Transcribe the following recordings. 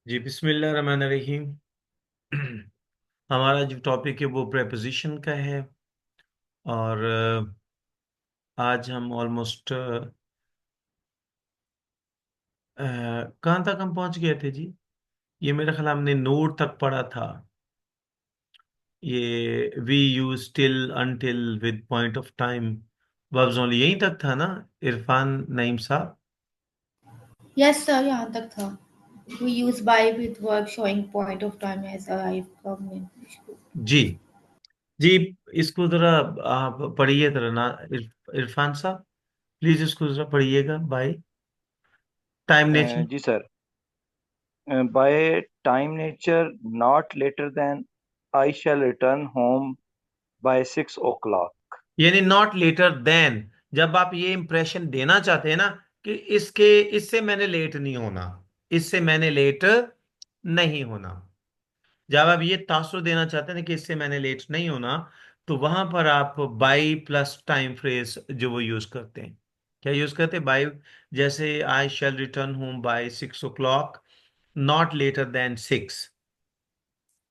जी बिस्मिल्लाह रहमान रहीम। हमारा जो टॉपिक है वो प्रेपोजिशन का है। और आज हम ऑलमोस्ट कहाँ तक हम पहुंच गए थे जी? ये मेरे ख्याल हमने नोट तक पढ़ा था। ये we use till until with point of time verbs only, यहीं तक था ना इरफान नईम साहब? यस सर, यहाँ तक था। We use by with verb showing point of time as arrive, come in. जी जी। इसको जरा आप पढ़िए जरा ना, इरफान साहब प्लीज इसको जरा पढ़िएगा। By time nature. जी sir. By time nature not later than I shall return home by 6 o'clock। यानी नॉट लेटर देन, जब आप ये इंप्रेशन देना चाहते हैं ना कि इससे मैंने लेट नहीं होना, इससे मैंने लेट नहीं होना, जब आप ये तासुर देना चाहते हैं ना कि इससे मैंने लेट नहीं होना, तो वहां पर आप बाई प्लस टाइम फ्रेज जो वो यूज करते हैं। क्या यूज करते हैं? बाई। जैसे I shall return home by 6 o'clock, not later than 6।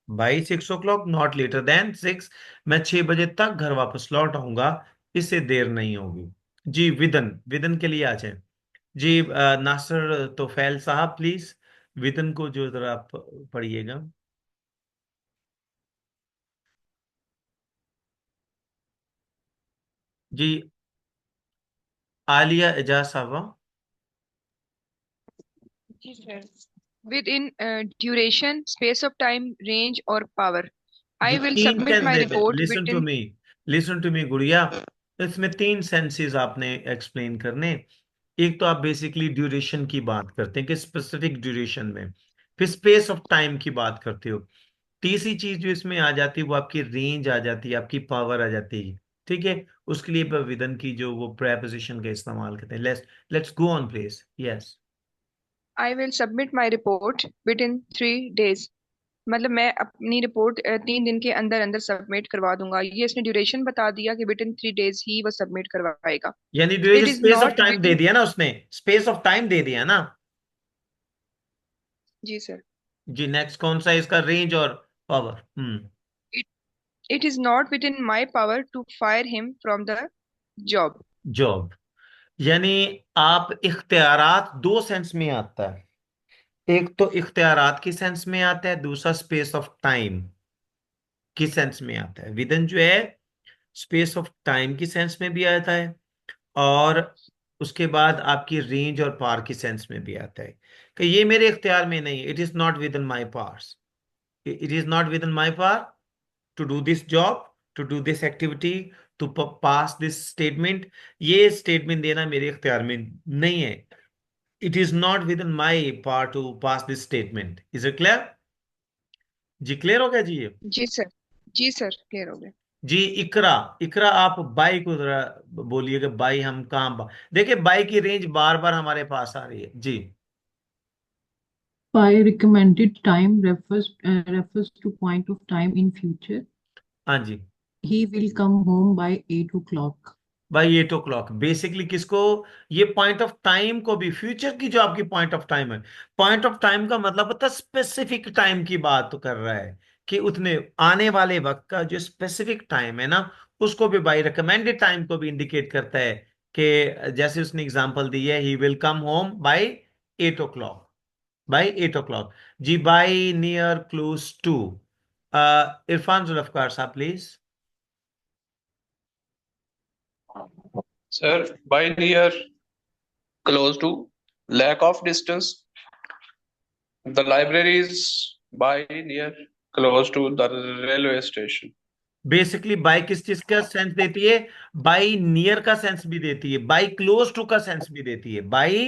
By 6 o'clock, not later than 6। मैं 6 बजे तक घर वापस लौट आऊंगा, इससे देर नहीं होगी। जी विदन, विदन के लिए आ जाए। जी नासिर तोफैल साहब प्लीज विदन को जो जरा आप पढ़िएगा। जी आलिया एजाज साहबा। जी sir. Within duration, space of time, range or power. जी I will तीन submit सेंस my देते, report listen to within. Me, listen to me Gudiya. इसमें तीन सेंसेस आपने एक्सप्लेन करने। एक तो आप बेसिकली ड्यूरेशन की बात करते हैं कि स्पेसिफिक ड्यूरेशन में, फिर स्पेस ऑफ टाइम की बात करते हो। तीसरी चीज जो इसमें आ जाती है वो आपकी रेंज आ जाती है, आपकी पावर आ जाती है। ठीक है, उसके लिए विदन की जो वो प्रेपोजिशन का इस्तेमाल करते हैं। Let's let's go on please. Yes. I will submit my report within 3 days. मतलब मैं अपनी रिपोर्ट 3 दिन के अंदर अंदर सबमिट करवा दूंगा। ये इसने ड्यूरेशन बता दिया कि विद इन 3 डेज ही वो सबमिट करवाएगा। यानी duration it is space of not time with the in. दिया ना उसने, स्पेस ऑफ टाइम दे दिया ना। जी सर। जी नेक्स्ट कौन सा है इसका? रेंज और power. It it is not within my power to fire him from the job. Job, यानी आप इख्तियारात दो सेंस में आता है। एक तो इख्तियारात की सेंस में आता है, दूसरा स्पेस ऑफ टाइम की सेंस में आता है। विदन जो है स्पेस ऑफ टाइम की सेंस में भी आता है, और उसके बाद आपकी रेंज और पार की सेंस में भी आता है कि ये मेरे इख्तियार में नहीं, it is not within my powers, it is not within my power to do this job, to do this activity, to pass this statement. ये स्टेटमेंट देना मेरे इख्तियार में नहीं है। It is not within my power to pass this statement. Is it clear? जी clear हो गया जी ये? जी सर। जी सर, क्लियर हो गया। जी इकरा, इकरा आप बाई को जरा बोलिएगा। बाई हम कहाँ देखिए बाई की रेंज बार बार हमारे पास आ रही है जी। By recommended time refers to point of time in future. हाँ जी। He will come home by 8 o'clock. By 8 o'clock basically किसको? ये पॉइंट ऑफ टाइम को भी, फ्यूचर की जो आपकी पॉइंट ऑफ टाइम है, पॉइंट ऑफ टाइम का मतलब होता है स्पेसिफिक टाइम की बात तो कर रहा है कि उतने आने वाले वक्त का जो स्पेसिफिक टाइम है ना, उसको भी बाई रिकमेंडेड टाइम को भी इंडिकेट करता है कि जैसे उसने एग्जांपल दी है, he will come home by 8 o'clock, by 8 o'clock। जी by near close to. Irfan Zulfiqar साहब please. Sir, by near, close to, lack of distance. The library is by near, close to the railway station. Basically by किस चीज का sense देती है? By near का sense भी देती है, बाई क्लोज टू का सेंस भी देती है, बाई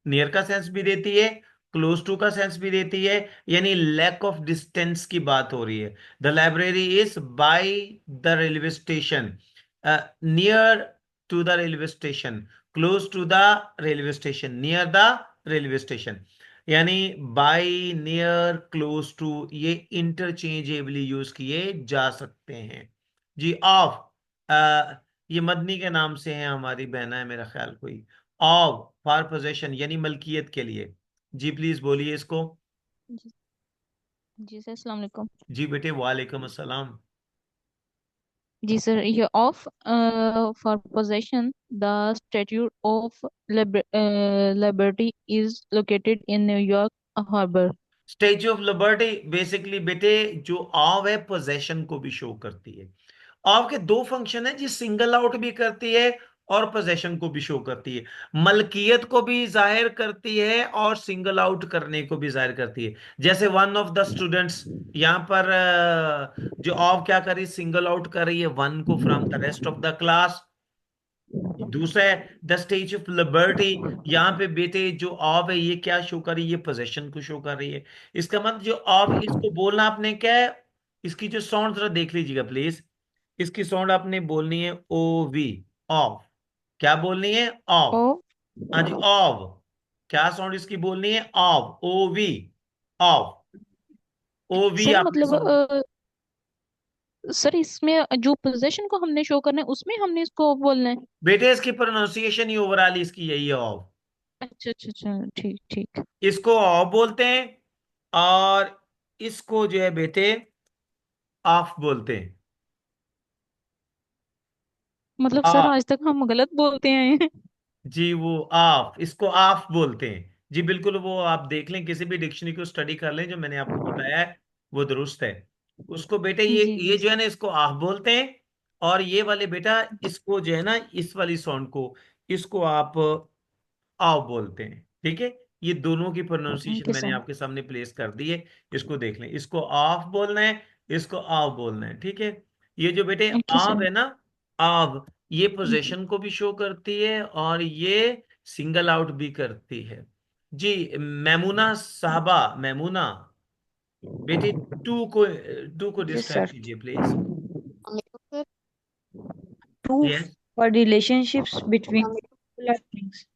नियर का सेंस भी देती है, क्लोज टू का सेंस भी देती है। यानी लैक ऑफ डिस्टेंस की बात हो रही है। The library is by the railway station, near to the railway station, close to the railway station, near the railway station. यानी बाई नियर क्लोज टू ये इंटरचेंजेबली यूज किए जा सकते हैं। जी ऑफ, ये मदनी के नाम से है, हमारी बहना है मेरा ख्याल कोई। ऑफ फॉर पोजेशन यानी मलकियत के लिए। जी प्लीज बोलिए इसको। जी जी सर, अस्सलाम वालेकुम। जी बेटे, वालेकुम अस्सलाम। जी सर, ये of for possession the statue of liberty is located in New York harbour. Statue of liberty basically बेटे जो ऑव है पोजेशन को भी शो करती है। ऑव के दो फंक्शन है, जी सिंगल आउट भी करती है और पोजेशन को भी शो करती है। मलकियत को भी जाहिर करती है और सिंगल आउट करने को भी जाहिर करती है। जैसे वन ऑफ द स्टूडेंट्स, यहां पर जो ऑव क्या कर रही है, सिंगल आउट कर रही है वन को from the rest of the class. दूसरा है द स्टेज ऑफ लिबर्टी, यहाँ पे बेटे जो ऑब है ये क्या शो कर रही है, ये पोजेशन को शो कर रही है। इसका मतलब जो ऑब, इसको बोलना आपने क्या है, इसकी जो साउंड जरा देख लीजिएगा प्लीज। इसकी साउंड आपने बोलनी है ओ वी, ऑफ। क्या बोलनी है, ऑफ। ओ हाँ जी, ऑफ। क्या साउंड इसकी बोलनी है, of, O V, of. O V sir आपने मतलब साउंड। सर इसमें जो पोजेशन को हमने शो करना है उसमें हमने इसको बोलना है। बेटे इसकी प्रोनाउंसिएशन ही ओवरऑल इसकी यही है, ऑफ। अच्छा अच्छा अच्छा, ठीक ठीक। इसको ऑफ बोलते हैं और इसको जो है बेटे ऑफ बोलते हैं। मतलब सर ऑफ, आज तक हम गलत बोलते हैं। जी वो ऑफ, इसको ऑफ बोलते हैं। जी बिल्कुल, वो आप देख लें, किसी भी डिक्शनरी को स्टडी कर लें, जो मैंने आपको बताया है वो दुरुस्त है। उसको बेटे जी ये जी जो है सर। ना, इसको ऑफ बोलते हैं। और ये वाले बेटा, इसको जो है ना, इस वाली साउंड को, इसको आप आओ बोलते हैं। ठीक है, ये दोनों की प्रोनाउंसिएशन ओके मैंने सर। आपके सामने प्लेस कर दी है। इसको देख लें, इसको ऑफ बोलना है, इसको आओ बोलना है। ठीक है, ये जो बेटे ओके आव सर। है ना, आव, ये पोजेशन को भी शो करती है और ये सिंगल आउट भी करती है। जी मैमूना साहबा, मैमूना बेटे, टू को Yes, डिस्क्राइब sir. कीजिए please. Sir, proof yes, for relationships between people or things.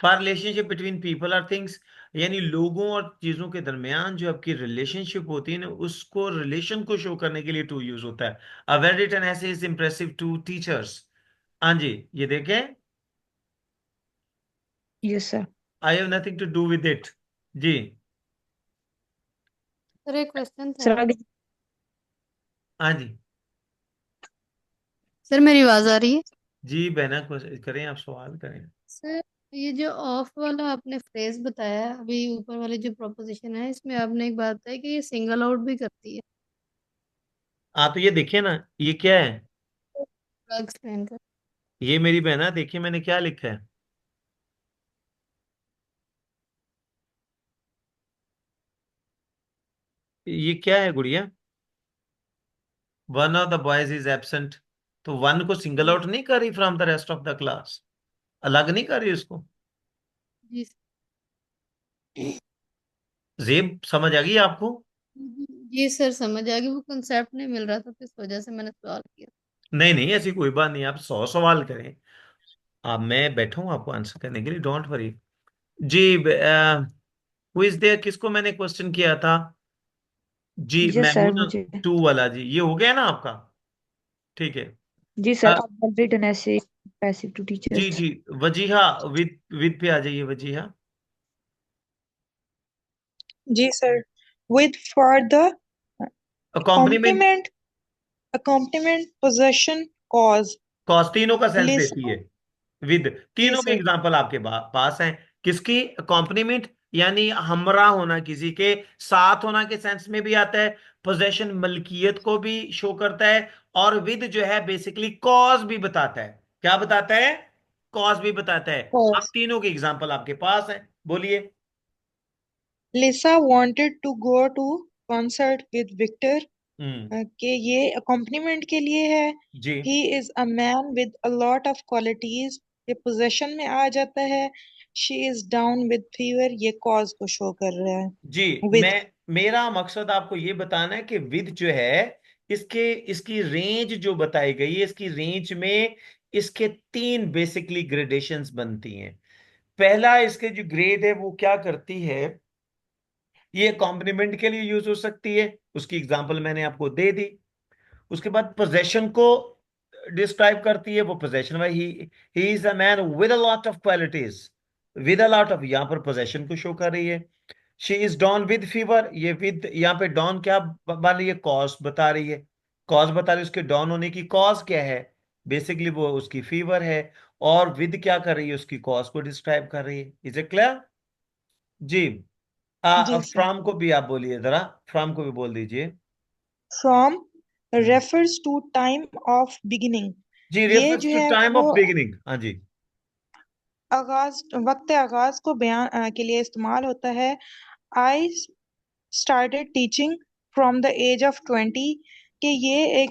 For relationship between people और थिंग्स, यानी लोगों और चीजों के दरमियान जो आपकी रिलेशनशिप होती है ना, उसको रिलेशन को शो करने के लिए टू यूज होता है। A well written essay is impressive to teachers. हाँ जी, ये देखें, Yes, sir. I have nothing to do with it. जी, सर एक क्वेश्चन Sir, था। again, हाँ जी, सर मेरी आवाज आ रही है? जी बहना करें, आप सवाल करें। सर ये जो ऑफ वाला आपने फ्रेज बताया अभी ऊपर वाले जो प्रोपोजिशन है इसमें आपने एक बात बताई कि ये सिंगल आउट भी करती है। हाँ तो ये देखिए ना, ये क्या है, एक्सप्लेन कर। ये मेरी बहना देखिए मैंने क्या लिखा है, ये क्या है गुड़िया, one of the boys is absent. तो वन को सिंगल आउट नहीं कर रही from the rest of the class, अलग नहीं कर रही उसको। जी जेब समझ आ गई आपको? जी सर समझ आ गई, वो कंसेप्ट नहीं मिल रहा था तो इस वजह से मैंने सवाल किया। नहीं नहीं, ऐसी कोई बात नहीं, आप 100 सवाल करें, आप, मैं बैठा हूं आपको आंसर करने के लिए, डोंट वरी। जी, हु इज देयर, किसको मैंने क्वेश्चन किया था? जी yes, sir, मैमूना, मुझे टू वाला, जी ये हो गया ना आपका? ठीक है। जी सर, अ, आप written essay passive to जी teachers. जी, वजीहा, विद पे आ जाइए वजीहा। जी sir, with for the complement, complement accompaniment possession cause cause तीनों का सेंस listen देती है। विद, जी तीनों के सर एग्जांपल आपके पास हैं। किसकी? कॉम्प्लीमेंट, यानी हमरा होना, किसी के साथ होना के सेंस में भी आता है। पोजेशन मलकियत को भी शो करता है। और विद जो है बेसिकली कॉज भी बताता है। क्या बताता है? कॉज भी बताता है। अब cause तीनों के एग्जांपल आपके पास है, बोलिए। Lisa wanted to go to concert with Victor कि ये accompaniment के लिए है। जी he is a man with a lot of qualities, ये possession में आ जाता है। she is down with fever, ये cause को show कर रहा है जी, with मेरा मकसद आपको ये बताना है कि विद जो है, इसके इसकी रेंज जो बताई गई है, इसकी रेंज में इसके तीन बेसिकली ग्रेडेशंस बनती हैं। पहला, इसके जो ग्रेड है वो क्या करती है, ये कॉम्प्लीमेंट के लिए यूज हो सकती है, उसकी एग्जांपल मैंने आपको दे दी। उसके बाद पोजेशन को डिस्क्राइब करती है, वो पोजेशन में he is a man with a lot of qualities, with a lot of, यहां पर पोजेशन को शो कर रही है। She is down with fever, ये विद यहाँ पे डाउन क्या बता रही है, कॉज बता रही है, कॉज बता रही है, उसके डाउन होने की कॉज क्या है, बेसिकली वो उसकी फीवर है, और विद क्या कर रही है, उसकी कॉज को डिस्क्राइब कर रही है। इज इट क्लियर जी? जी सर। फ्रॉम को भी आप बोलिए जरा, फ्रॉम को भी बोल दीजिए। From refers to time of beginning. जी, ये रेफर्स जो टू है टाइम वो ऑफ बिगिनिंग, हाँ जी। आगाज, वक्त आगाज को बयान के लिए इस्तेमाल होता है। I started teaching from the age of 20, कि ये एक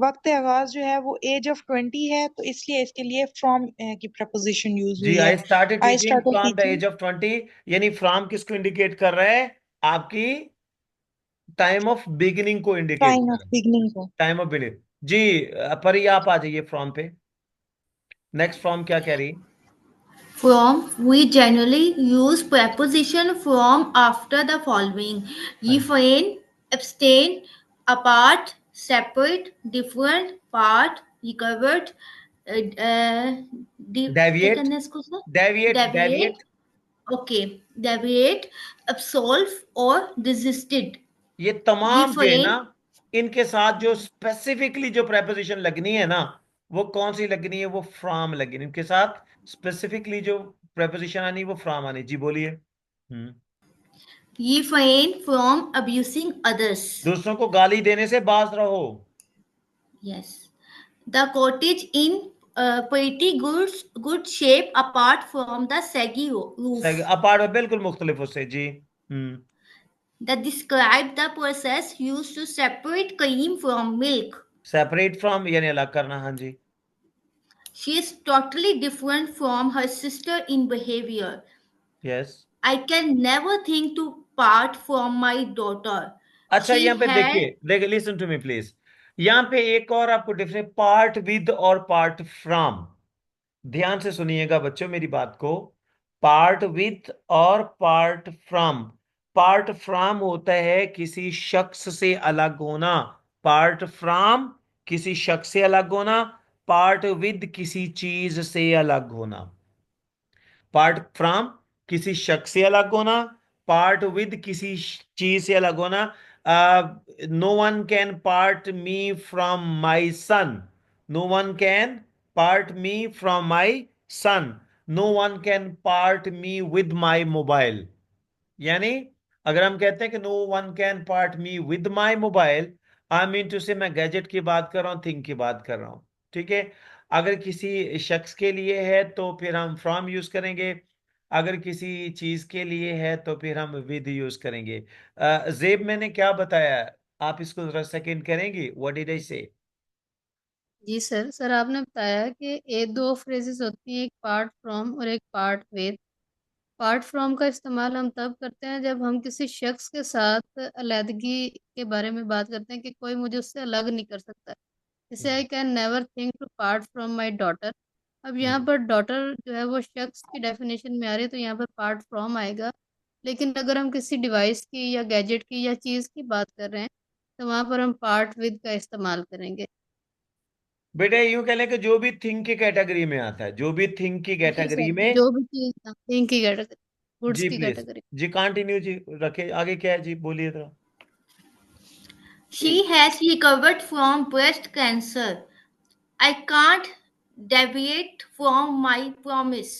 वक्त आगाज जो है वो एज ऑफ 20 है, तो इसलिए इसके लिए फ्रॉम की प्रपोजिशन यूज जी, हुई है। I started I teaching started from the teaching age of 20, यानी फ्रॉम किसको इंडिकेट कर रहा है, आपकी टाइम ऑफ बिगिनिंग को इंडिकेट टाइम कर ऑफ रहा है, बिगनिंग को। Time of beginning. जी, परी आप आ जाइए फ्रॉम पे। नेक्स्ट फ्रॉम क्या कह रही है? From, we generally use preposition from after the following: refrain, abstain, apart, separate, different, part, recovered, क्या डेविएट, करना है इसको sir? Deviate, Deviate, deviate, okay, deviate, absolve और resisted. ये तमाम जो है ना, Refrain, इनके साथ जो स्पेसिफिकली जो प्रेपोजिशन लगनी है ना, वो कौन सी लगनी है, वो फ्रॉम लगनी, इनके साथ स्पेसिफिकली जो प्रेपोजिशन आनी वो फ्रॉम आनी। जी बोलिए। refrain from abusing others. दूसरों को गाली देने से बाज रहो। Yes. The cottage in pretty good shape apart from the saggy roof. Apart में बिल्कुल मुख्तलिफ उससे जी। हम्म। That describe the process used to separate cream from milk. Separate from यानी अलग करना, हाँ जी। She is totally different from her sister in behavior. Yes. I can never think to part from my daughter. अच्छा, She यहाँ पे had देखिए, देखिए, listen to me please. यहाँ पे एक और आपको डिफरेंट, पार्ट विद और पार्ट फ्रॉम, ध्यान से सुनिएगा बच्चों मेरी बात को। पार्ट विथ और पार्ट फ्रॉम। पार्ट फ्रॉम होता है किसी शख्स से अलग होना, पार्ट फ्रॉम किसी शख्स से अलग होना, पार्ट विद किसी चीज से अलग होना। पार्ट फ्रॉम किसी शख्स से अलग होना, पार्ट विद किसी चीज से अलग होना। No one can part me from my son, no one can part me from my son, no one can part me with my mobile. यानी अगर हम कहते हैं कि no one can part me with my mobile, I mean to say मैं gadget की बात कर रहा हूं, थिंग की बात कर रहा हूं। ठीक है? अगर किसी शख्स के लिए है तो फिर हम फ्रॉम यूज करेंगे, अगर किसी चीज के लिए है तो फिर हम विद यूज करेंगे। जेब मैंने क्या बताया, आप इसको जरा सेकंड करेंगे, व्हाट डिड आई से? जी सर आपने बताया कि ये दो फ्रेजेस होती हैं, एक पार्ट फ्रॉम और एक पार्ट विद। पार्ट फ्रॉम का इस्तेमाल हम तब करते हैं जब हम किसी शख्स के साथ अलहदगी के बारे में बात करते हैं कि कोई मुझे उससे अलग नहीं कर सकता। जैसे I can never think to part from my daughter. अब यहाँ पर डॉटर जो है वो शख्स की डेफिनेशन में आ रही है, तो यहाँ पर पार्ट फ्रॉम आएगा। लेकिन अगर हम किसी डिवाइस की या गैजेट की या चीज़ की बात कर रहे हैं तो वहाँ पर हम पार्ट विद का इस्तेमाल करेंगे। बेटे यूं कह लें कि जो भी थिंग की कैटेगरी में आता है, जो भी थिंग की जी कैटेगरी सर, में। जो भी चीज थिंग की कैटेगरी, गुड्स जी की प्लीज, कैटेगरी। जी कंटिन्यू जी, रखे आगे क्या है जी, बोलिए जरा। She has recovered from breast cancer. I can't deviate from my promise.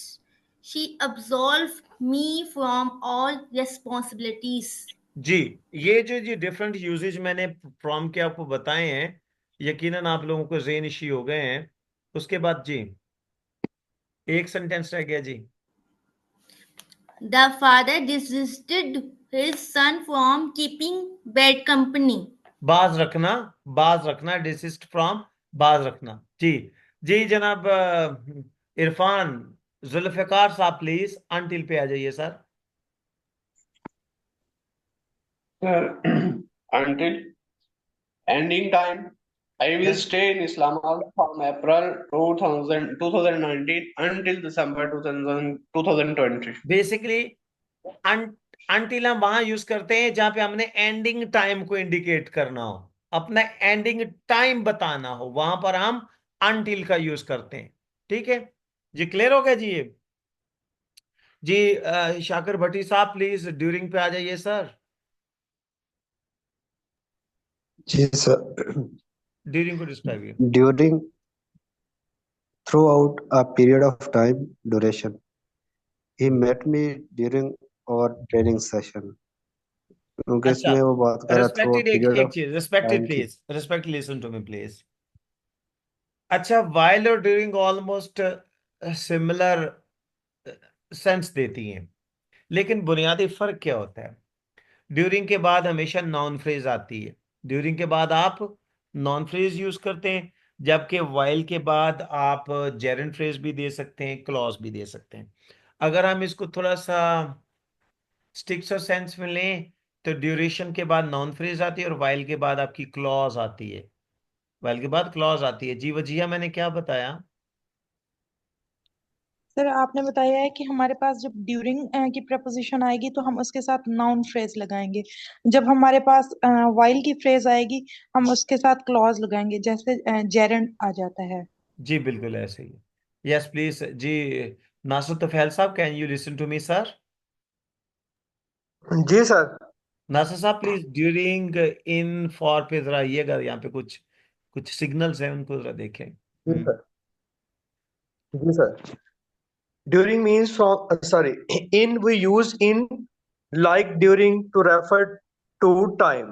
She absolved me from all responsibilities. जी, ये जो जी डिफरेंट यूजेज मैंने फ्रॉम के आपको बताए हैं, यकीनन आप लोगों को ज़ेनिशी हो गए हैं। उसके बाद जी एक सेंटेंस रह गया जी। The father desisted his son from keeping bad company. बाज रखना, बाज रखना, डिसिस्ट फ्रॉम, बाज रखना। जी, जी जनाब इरफान, जुल्फिकार साहब प्लीज अनटिल पे आ जाइए sir. Until ending time, I will stay in Islamabad from April 2019 until December 2020. Basically until हम वहां यूज करते हैं जहां पे हमने एंडिंग टाइम को इंडिकेट करना हो, अपना एंडिंग टाइम बताना हो, वहां पर हम अनटिल का यूज करते हैं। ठीक है जी, क्लियर हो गया जी ये? जी शाकिर भट्टी साहब प्लीज ड्यूरिंग पे आ जाइए सर। जी सर। ड्यूरिंग को describe during throughout a period of time duration. He met me during our training session. क्योंकि अच्छा, इसमें वो बात कर रहा थ्रू अ रेस्पेक्टेड एक पीरियड एक ऑफ चीज, रेस्पेक्टेड टाइम की। Please, respect listen to me please. अच्छा, वाइल और ड्यूरिंग ऑलमोस्ट सिमिलर सेंस देती हैं, लेकिन बुनियादी फर्क क्या होता है? ड्यूरिंग के बाद हमेशा नॉन फ्रेज आती है, ड्यूरिंग के बाद आप नॉन फ्रेज यूज करते हैं, जबकि वाइल के बाद आप जेरेंड फ्रेज भी दे सकते हैं, क्लॉज भी दे सकते हैं। अगर हम इसको थोड़ा सा स्टिक्स और सेंस में लें तो ड्यूरेशन के बाद नॉन फ्रेज आती है और वाइल के बाद आपकी क्लॉज आती है, वाइल के बाद क्लॉज आती है। जी वजिया मैंने क्या बताया? सर आपने बताया है कि हमारे पास जब ड्यूरिंग की प्रपोजिशन आएगी तो हम उसके साथ नाउन फ्रेज लगाएंगे। जब हमारे पास वाइल की फ्रेज आएगी हम उसके साथ क्लॉज लगाएंगे, जैसे जेरेंड आ जाता है। जी बिल्कुल ऐसे ही। Yes please ji. Nasir Tufail sahab, can you listen to me sir? जी sir. Nasir sahab please during in for पे जरा आइएगा, यहाँ पे कुछ कुछ सिग्नल्स हैं उनको जरा देखें। जी सर। जी sir. During means from sorry. In we use in like during to refer to time.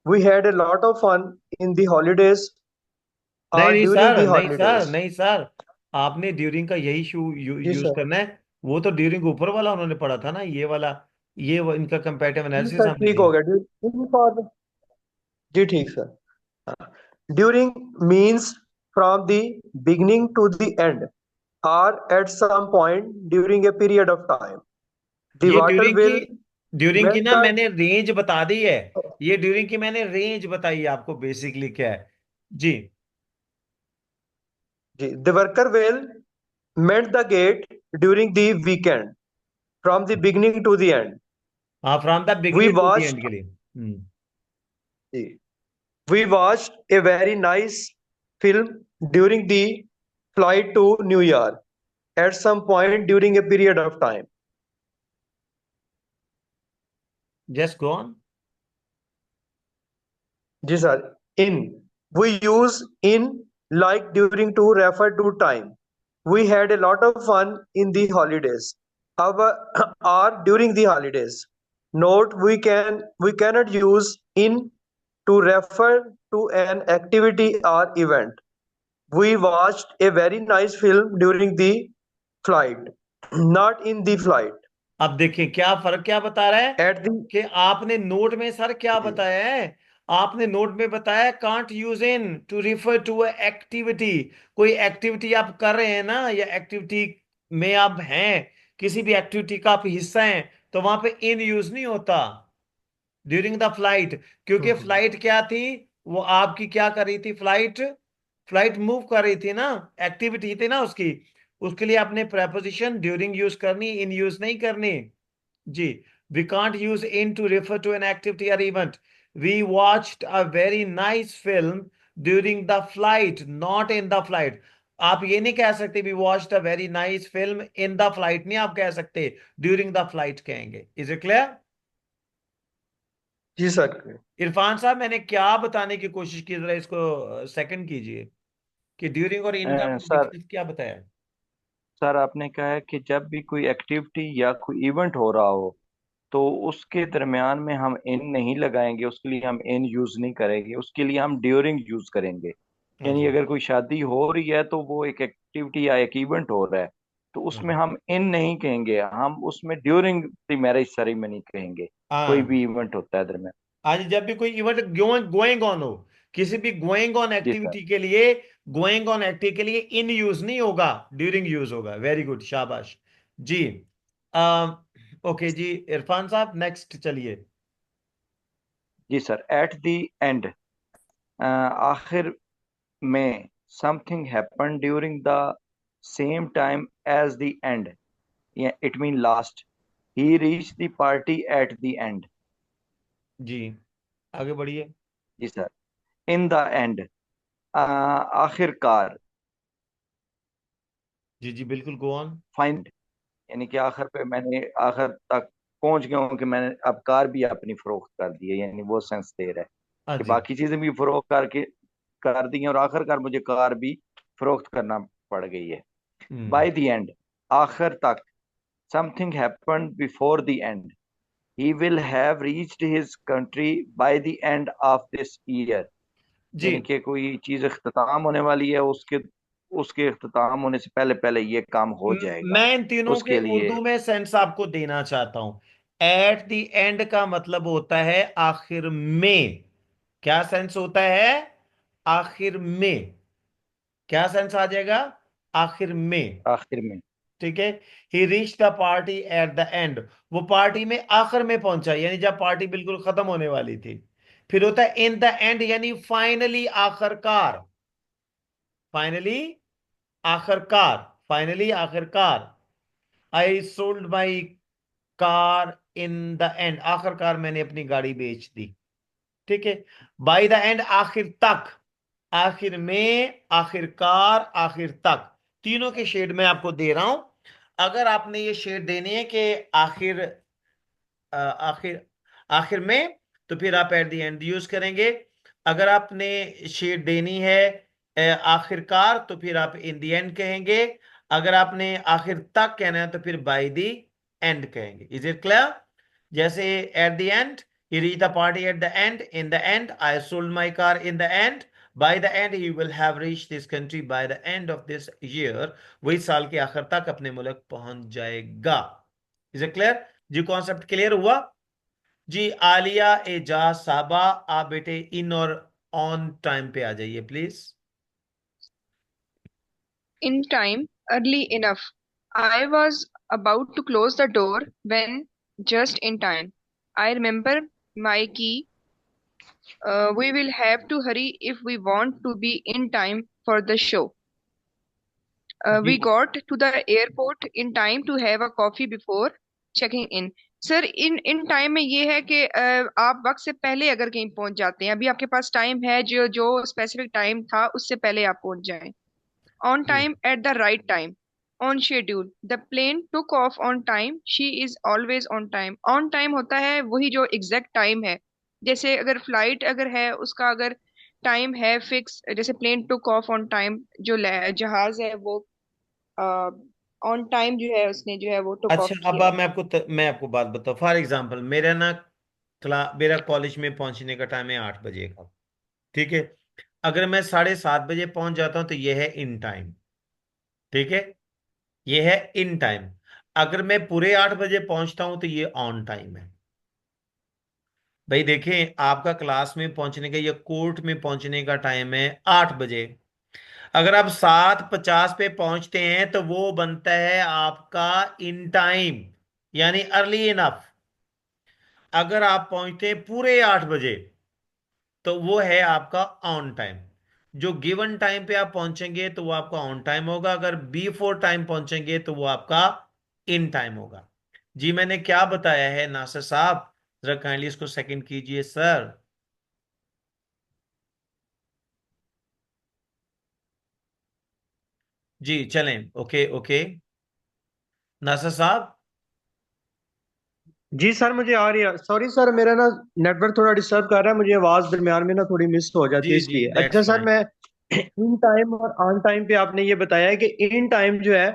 We had a lot of fun in the holidays नहीं or नहीं during सर, the नहीं सर, holidays. नहीं sir, आपने during का यही जी use sir. करना है। वो तो ड्यूरिंग ऊपर वाला उन्होंने पढ़ा था ना, ये वाला, इनका कंपैरेटिव जी एनालिसिस सर हमने ठीक नहीं। हो गया। ड्यूरिंग फॉर जी ठीक sir. During means from the beginning to the end or at some point during a period of time. The ये water will ड्यूरिंग की melt ना the मैंने रेंज बता दी है। ये ड्यूरिंग की मैंने रेंज बताई है आपको, बेसिकली क्या है। जी the worker will mend the gate during the weekend from the beginning to the end. हाँ, from the We beginning to the watched end के लिए। we watched a very nice film during the flight to New York at some point during a period of time. Just go on. जी sir. In we use in like during to refer to time. We had a lot of fun in the holidays. Our or during the holidays. Note we cannot use in to refer to an activity or event. We watched a very nice film during the flight, not in the flight. अब देखिए क्या फर्क क्या बता रहा है At the कि आपने नोट में सर क्या बताया है? आपने नोट में बताया can't use in to refer to activity. कोई एक्टिविटी आप कर रहे हैं ना, या एक्टिविटी में आप हैं, किसी भी एक्टिविटी का आप हिस्सा हैं, तो वहां पे इन यूज नहीं होता ड्यूरिंग द फ्लाइट। क्योंकि फ्लाइट क्या थी? वो आपकी क्या कर रही थी? फ्लाइट फ्लाइट मूव कर रही थी ना, एक्टिविटी थी ना उसकी। उसके लिए आपने preposition ड्यूरिंग यूज करनी, इन यूज नहीं करनी। जी, we can't use in to refer to an activity or event. We watched a very nice film during the flight, not in the flight. आप ये नहीं कह सकते we watched a very nice film in the flight, नहीं आप कह सकते, during the flight कहेंगे। Is it clear? जी सर। इरफान साहब, मैंने क्या बताने की कोशिश की, जरा इसको सेकंड कीजिए कि ड्यूरिंग और इन का सर डिफरेंस क्या बताया। सर आपने कहा है कि जब भी कोई एक्टिविटी या कोई इवेंट हो रहा हो तो उसके दरमियान में हम इन नहीं लगाएंगे, उसके लिए हम इन यूज नहीं करेंगे, उसके लिए हम ड्यूरिंग यूज करेंगे। हाँ यानी जी। अगर कोई शादी हो रही है तो वो एक एक्टिविटी या एक इवेंट हो रहा है, तो उसमें हम इन नहीं कहेंगे, हम उसमें ड्यूरिंग द मैरिज सेरेमनी कहेंगे। कोई हाँ, भी इवेंट होता है दरमियान। आज जब भी कोई इवेंट गोइंग ऑन हो, किसी भी गोइंग ऑन जी सर। एक्टिविटी के लिए, गोइंग ऑन एक्टिविटी के लिए इन यूज नहीं होगा, ड्यूरिंग यूज होगा। वेरी गुड, शाबाश जी। ओके जी, इरफान साहब नेक्स्ट चलिए। जी सर। एट द एंड, आखिर में, something happen during the same time as the end, it mean last. He reach the party at the end. जी आगे बढ़िए। जी सर। इन द एंड, आखिरकार। जी जी बिल्कुल, गो ऑन। फाइंड यानी कि आखिर पे मैंने आखिर तक पहुंच गया हूँ कि मैंने अब कार भी अपनी फरोख्त कर दी है, यानी वो सेंस दे रहा है हाँ कि जी। बाकी चीजें भी फरोख्त करके कर दी हैं और आखिरकार मुझे कार भी फरोख्त करना पड़ गई है। बाय द एंड, आखिर तक, something happened before the end, he will have reached his country by the end of this year. जी यानी कि कोई चीज इख्तिताम होने वाली है, उसके उसके इख्तिताम होने से पहले पहले ये काम हो जाएगा। मैं इन तीनों के उसके लिए उर्दू में सेंस आपको देना चाहता हूं। एट द एंड का मतलब होता है आखिर में। क्या सेंस होता है? आखिर में। क्या सेंस आ जाएगा? आखिर में। आखिर में। ठीक है। He reach the party at the end, वो पार्टी में आखिर में पहुंचा, यानी जब पार्टी बिल्कुल खत्म होने वाली थी। फिर होता है इन द एंड, यानी फाइनली, आखिरकार। फाइनली, आखिरकार। फाइनली, आखिरकार। I sold my car in the end, आखिरकार मैंने अपनी गाड़ी बेच दी। ठीक है। बाय द एंड, आखिर तक। आखिर में, आखिरकार, आखिर तक। तीनों के शेड में आपको दे रहा हूं। अगर आपने ये शेड देनी है कि आखिर, आखिर, आखिर में, तो फिर आप एट द एंड यूज करेंगे। अगर आपने शेड देनी है आखिरकार, तो फिर आप इन द एंड कहेंगे। अगर आपने आखिर तक कहना है तो फिर बाय द एंड कहेंगे। Is it clear? जैसे at the end, he reached the party at the end. In the end, I sold my car in the end. By the end, he will have reached this country by the end of this year. वही साल के आखिर तक अपने मुल्क पहुंच जाएगा। Is it clear जी? कॉन्सेप्ट क्लियर हुआ जी? आलिया, एजाज, साबा, आप बेटे इन और ऑन टाइम पे आ जाइए please. In time, early enough. I was about to close the door when just in time. I remember my key. We will have to hurry if we want to be in time for the show. जी We got to the airport in time to have a coffee before checking in. Sir, in time में ये है कि आप वक्त से पहले अगर कहीं पहुंच जाते हैं, अभी आपके पास टाइम है, जो जो स्पेसिफिक टाइम था उससे पहले आप पहुंच जाएं। On ji time at the right time. On schedule. The plane took off on time. She is always on time. On time होता है वही जो एग्जैक्ट टाइम है। जैसे अगर फ्लाइट अगर है उसका अगर टाइम है फिक्स, जैसे plane took off on time, जो जहाज है वो ऑन टाइम जो है उसने जो है वो टुक अच्छा, ऑफ अब किया है। मैं आपको बात बताऊं। फॉर एग्जांपल, मेरा कॉलेज में पहुंचने का टाइम है 8 बजे का। ठीक है। अगर मैं 7:30 बजे पहुंच जाता हूं तो यह है इन टाइम। ठीक है। यह है इन टाइम। अगर मैं पूरे 8 बजे पहुंचता हूं तो ये ऑन टाइम है। भाई देखें, आपका क्लास में पहुंचने का या कोर्ट में पहुंचने का टाइम है 8 बजे। अगर आप 7:50 पे पहुंचते हैं तो वो बनता है आपका इन टाइम, यानी अर्ली इनफ। अगर आप पहुंचते हैं पूरे 8 बजे तो वो है आपका ऑन टाइम। जो गिवन टाइम पे आप पहुंचेंगे तो वो आपका ऑन टाइम होगा। अगर बिफोर टाइम पहुंचेंगे तो वो आपका इन टाइम होगा। जी मैंने क्या बताया है नासिर साहब? जरा काइंडली इसको सेकंड कीजिए सर। जी चलें। ओके ओके, नासिर साहब। जी सर, मुझे आ रही है। सॉरी सर, मेरा ना नेटवर्क थोड़ा डिस्टर्ब कर रहा है, मुझे आवाज दरमियान में ना थोड़ी मिस हो जाती है जी जी, इसलिए। अच्छा दैट्स सर, फाइन। मैं इन टाइम और ऑन टाइम पे आपने ये बताया है कि इन टाइम जो है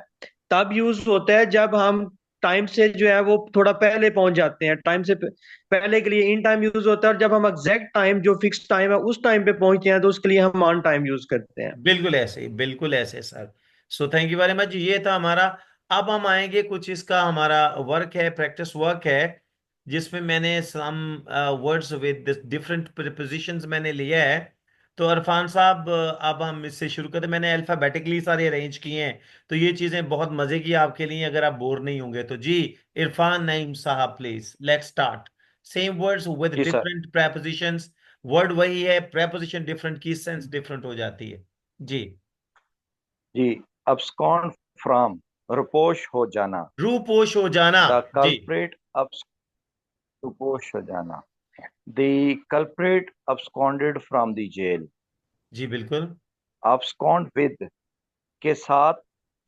तब यूज होता है जब हम टाइम से जो है वो थोड़ा पहले पहुंच जाते हैं। टाइम से पहले के लिए इन टाइम यूज होता है, और जब हम एग्जैक्ट टाइम जो फिक्स टाइम है उस टाइम पे पहुंचते हैं तो उसके लिए हम ऑन टाइम यूज करते हैं। बिल्कुल ऐसे ही, बिल्कुल ऐसे sir. So thank you very much, ये था हमारा। अब हम आएंगे, कुछ इसका हमारा वर्क है, प्रैक्टिस वर्क है, जिसमें मैंने some words with different prepositions मैंने लिया है। तो अरफान साहब, अब हम इससे शुरू करते हैं। मैंने अल्फाबेटिकली सारे अरेंज किए हैं, तो ये चीजें बहुत मजे की आपके लिए, अगर आप बोर नहीं होंगे तो। जी इरफान नईम साहब, please let's start. Same words with जी सर। Different prepositions. वर्ड वही है, प्रेपोजिशन डिफरेंट की सेंस डिफरेंट हो जाती है। जी। जी, abscond from, रुपोश हो जाना। रूपोश हो जाना। द जी कल्प्रेट, रुपोश हो जाना। The culprit absconded from the jail। जी बिल्कुल। abscond with, के साथ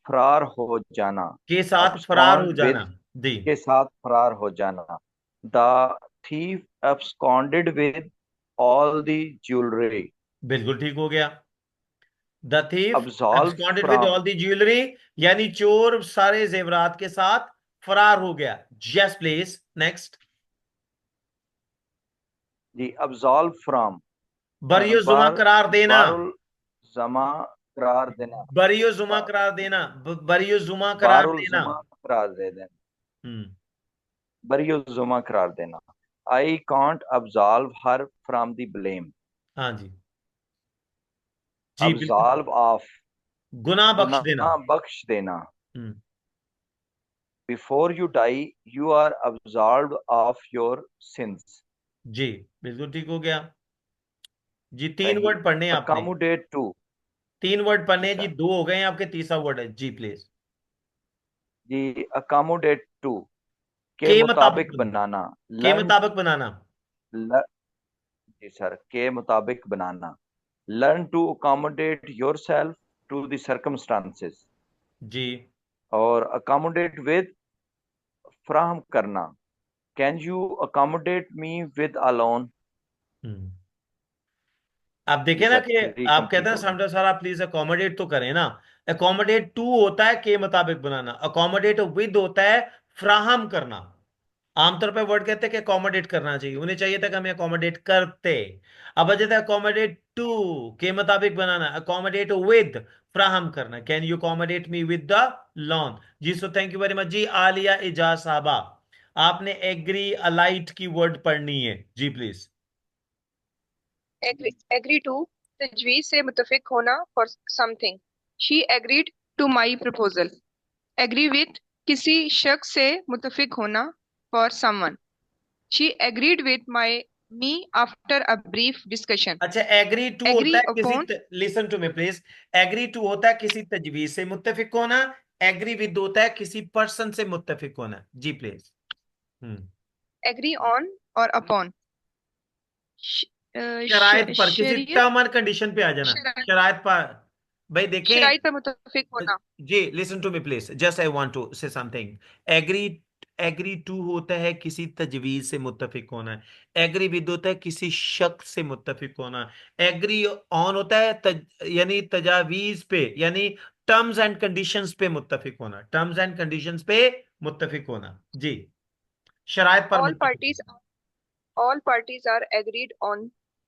फरार हो जाना, के साथ फरार हो abscond with, जाना। जी, के साथ फरार हो जाना। The thief absconded with all the jewelry. बिल्कुल ठीक हो गया। The thief Absolved absconded with from, all the jewelry, यानी चोर सारे जेवरात के साथ फरार हो गया। Yes please, next. the absolved from, Bariyo जुमा bar, करार देना। barul zama करार देना, बरियो जुमा करार देना, बरियो जुमा करार barul देना। zuma करार दे देना, हम्म, बरियो जुमा करार देना। I can't absolve her from the blame. हाँ जी, जी बिल्कुल। Absolve of, गुनाह बख्श देना। गुनाह बख्श देना। हम्म, Before you die, you are absolved of your sins. जी बिल्कुल ठीक हो गया। जी तीन सही। वर्ड पढ़ने हैं आपने। Accommodate to, 3 वर्ड पढ़ने जी हैं जी, सर, 2 हो गए हैं आपके, तीसरा वर्ड है जी प्लीज। जी accommodate to के के मुताबिक मुताबिक बनाना। बनाना। के Learn, मुताबिक बनाना। जी सर, के मुताबिक बनाना। Learn to accommodate yourself to the circumstances. जी, और accommodate with, फराहम करना। Can you accommodate me with a loan? हम्म, आप जी देखें ना सर, कि 3 आप कहते कंप्लीट हैं हो गए। समझो सर, आप प्लीज अकोमोडेट तो करें ना। अकोमोडेट टू होता है के मुताबिक बनाना, अकोमोडेट विद होता है फ्राहम करना। आमतौर पे वर्ड कहते हैं कि अकोमोडेट करना चाहिए, उन्हें चाहिए था कि हमें अकोमोडेट करते। अब वजह था अकोमोडेट टू के मुताबिक बनाना, अकोमोडेट विद फ्राहम करना। Can you accommodate me with the lawn. जी so thank you very much जी। आलिया इजाज साहबा, आपने एग्री अलाइट की वर्ड पढ़नी है जी प्लीज। एग्री टू, तजवीज से मुतफिक होना for something. She agreed to my proposal. Agree with, किसी शख्स से मुतफिक होना for someone. She agreed with my me after a brief discussion. अच्छा, एग्री टू होता एग्री है किसी, upon, listen to me please. Agree to होता है किसी तजवीज से मुत्तफिक होना। एग्री विद होता है किसी पर्सन से मुत्तफिक होना जी प्लीज। हम्म, एग्री ऑन और अपॉन। शराइत पर, किसी शरीयत, टर्म और कंडीशन पे आ जाना। शराइत पर, भाई देखें। शराइत पर मुतफिक होना। जी listen to me please, just I want to say something. Agree, agree to होता है किसी तजवीज से मुत्तफिक होना। एग्री विद होता है किसी शख्स से मुत्तफिक होना। एग्री ऑन होता है यानी तजावीज पे, यानी टर्म्स एंड कंडीशंस पे मुत्तफिक होना। टर्म्स एंड कंडीशंस पे मुत्तफिक होना जी, शराइत पर ऑल मुत्तफिक parties, all parties are agreed on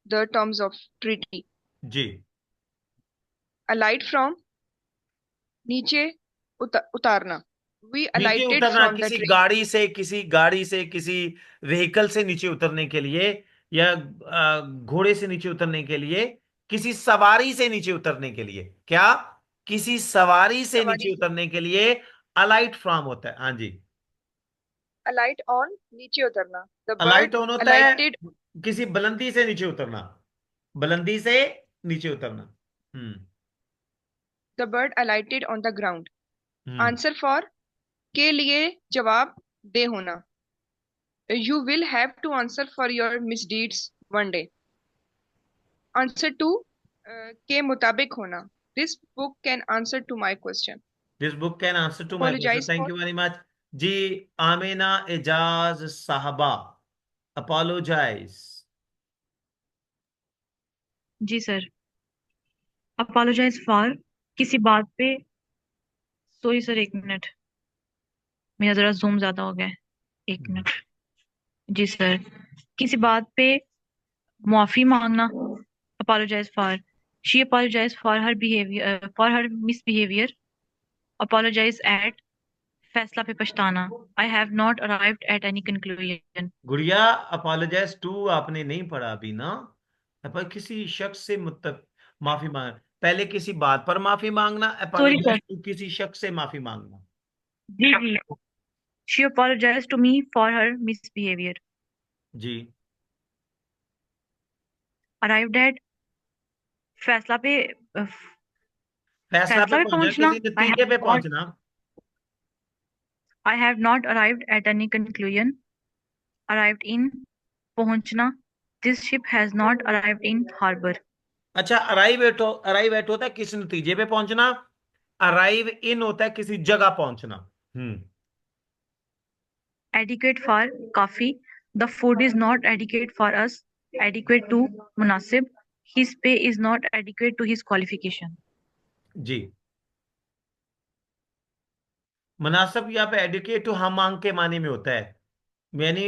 the terms of treaty. जी। Alight from, नीचे उतारना। We नीचे alighted उतरना, from the किसी train. गाड़ी से, किसी गाड़ी से, किसी व्हीकल से नीचे उतरने के लिए, या घोड़े से नीचे उतरने के लिए, किसी सवारी से नीचे उतरने के लिए। क्या? किसी सवारी से सवारी नीचे से। उतरने के लिए अलाइट फ्रॉम होता है। हाँ जी, Alight on, नीचे उतरना। The अलाइट bird ऑन होता है alighted, किसी बुलंदी से नीचे उतरना, बुलंदी से नीचे उतरना। हम्म, the bird alighted on the ground. Hmm, Answer for, के लिए जवाब दे होना। You will have to answer for your misdeeds one day. Answer to, के मुताबिक होना। This book can answer to my question. This book can answer to my question, Apologize thank for, you very much जी। आमिना एजाज साहबा, apologize. जी sir. Apologize for, किसी बात पे, sorry sir एक मिनट, मेरा जरा जूम ज्यादा हो गया है, एक मिनट। जी सर, किसी बात पे माफी मांगना। Apologize for, she apologize for her behaviour, for her misbehaviour. Apologize at, फैसला पे पछताना। I have not arrived at any conclusion. Gudiya, apologize to आपने नहीं पढ़ा अभी ना। पर किसी शख्स से माफी मांग, पहले किसी बात पर माफी मांगना, सॉरी सर। अपोलोजाइज टू किसी शख्स से माफी मांगना। जी जी। She apologize to me for her misbehaviour. जी, अराइव्ड एट, फैसला पे, फैसला पे फैसला पे पहुंचना, पहुंचना। किसी नतीजे पे पहुंचना। I have not arrived at any conclusion. Arrived in, पहुंचना। This ship has not arrived in harbour. अच्छा, अराइव एट होता है किसी नतीजे पे पहुंचना। अराइव इन होता है किसी जगह पहुंचना। Adequate for काफी. The food is not adequate for us. Adequate to मुनासिब. His pay is not adequate to his qualification. जी, मुनासिब यहाँ पे एडुकेट टू हम मांग के माने में होता है, यानी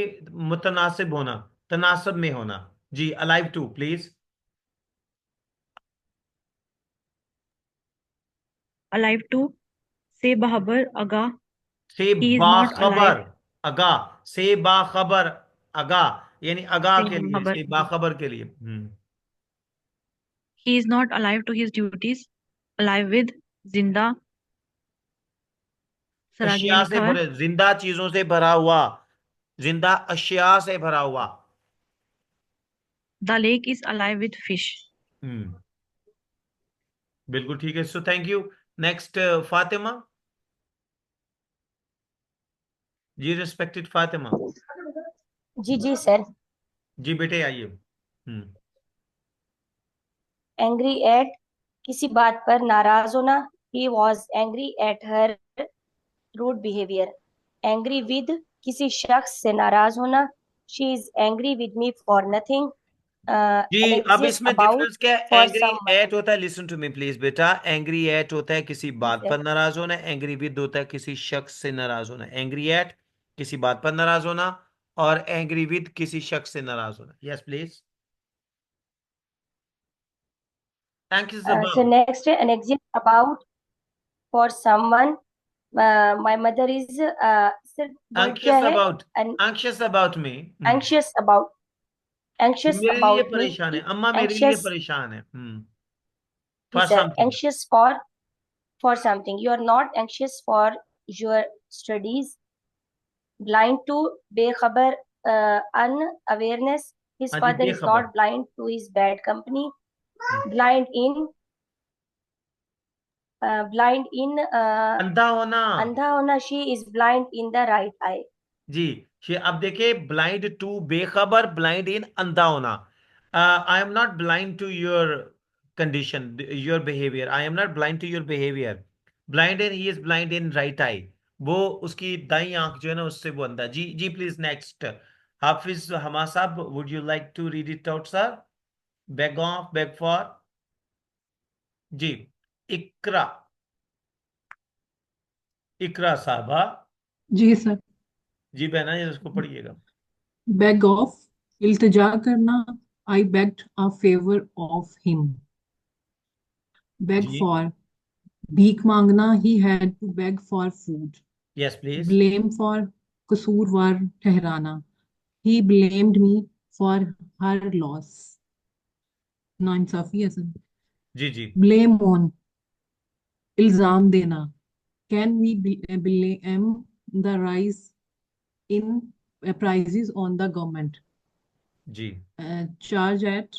मुतनासिब होना, तनासब में होना। जी, alive to please. Alive to से बहाबर आगा. से He is not बाखबर alive. अगा, से बाखबर अगा, यानी अगा से के लिए, बहाबर. से बाखबर के लिए। He is not alive to his duties. Alive with जिंदा. सर आगे अशिया से लिखा है. भरे, जिंदा चीजों से भरा हुआ, जिंदा अशिया से भरा हुआ। The lake is alive with fish. बिल्कुल ठीक है। So thank you. Next Fatima ji, respected Fatima. जी जी सर। जी बेटे आइए। एंग्री एट किसी बात पर नाराज होना. He was angry at her rude behaviour. Angry with किसी शख्स से नाराज होना. She is angry with me for nothing. जी, अब इसमें डिफरेंस क्या है? For angry someone. एट होता है, लिसन टू मी प्लीज बेटा, एंग्री एट होता है किसी बात पर नाराज होना, एंग्री विद होता है किसी शख्स से नाराज होना। एंग्री एट किसी बात पर नाराज होना, और एंग्री विद किसी शख्स से नाराज होना। Yes please. Thank you So next anxious about for someone. My mother is sir word क्या anxious है? about, anxious about me। Anxious about. Anxious मेरे लिए about me. परेशान है, अम्मा मेरे लिए Anxious. परेशान है। जी for sir. Something. Anxious for something. You are not anxious for your studies. Blind to बेखबर. Unawareness. His हाँ जी, father is बेखबर। not blind to his bad company. Blind in. Blind in. अंधा होना। अंधा होना. She is blind in the right eye. जी, अब देखिए, ब्लाइंड टू बेखबर, ब्लाइंड इन अंधा होना। I am not blind to your condition, your behaviour. I am not blind to your behaviour. Blind in, he is blind in right eye. वो उसकी दाई आंख जो है ना, उससे वो अंधा। जी जी प्लीज नेक्स्ट। हाफिज हमा साहब, would you like to read it out sir? Beg of, beg for. जी, इकरा, इकरा साहबा। जी सर। जी बहना, ये उसको पढ़िएगा। Beg off, इल्तिजा करना. I begged a favor of him. Beg ji, for, भीख मांगना. He had to beg for food. Yes please. Blame for, कसूरवार ठहराना. He blamed me for her loss. नाइंसाफी है सर. जी जी, Blame on, इल्जाम देना. Can we blame the rise in prices on the government? Ji, Charge at,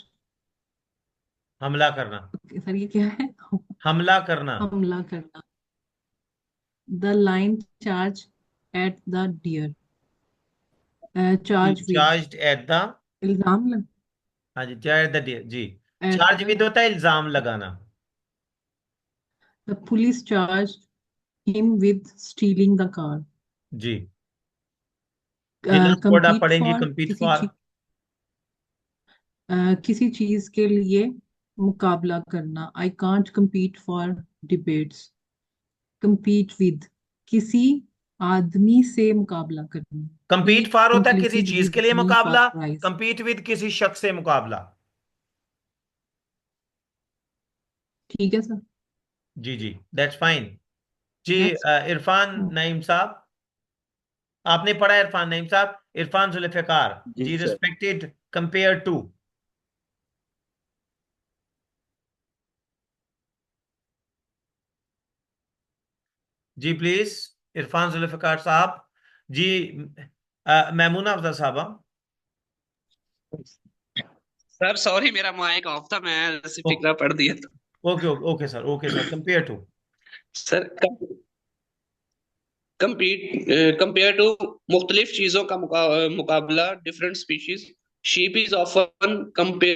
हमला करना, सर ये क्या है? हमला करना। हमला करना. The line charge at the deer. Charge with, charged at the, इल्जाम लग. हाँ जी, चार्ज द जी। At चार्ज the, विद होता है इल्जाम लगाना। the police charged him with stealing the car. जी, जिला कोड आप Compete पढ़ेंगे, for, कंपीट फॉर। किसी चीज के लिए मुकाबला करना. I can't compete for debates. Compete with, किसी आदमी से मुकाबला करना. कंपीट He फॉर होता है किसी competed चीज with के लिए me for मुकाबला, prize. कंपीट विद किसी शख्स से मुकाबला। ठीक है सर. जी जी, दैट्स फाइन। जी, Next. इरफान नईम साहब, आपने पढ़ा है इरफान नईम साहब? इरफान जुल्फिकार जी जी, सर। Respected, compare to. जी प्लीज, इरफान जुल्फिकार साहब। जी, मैमूना अफजल साहबा। सर सॉरी, मेरा माइक ऑफ था, मैं ऐसे फिक्रा पढ़ दिया था। Okay okay sir, okay sir, compare to. Sir compare to मुख्तलिफ चीजों का मुकाबला, different species. Sheep is often compare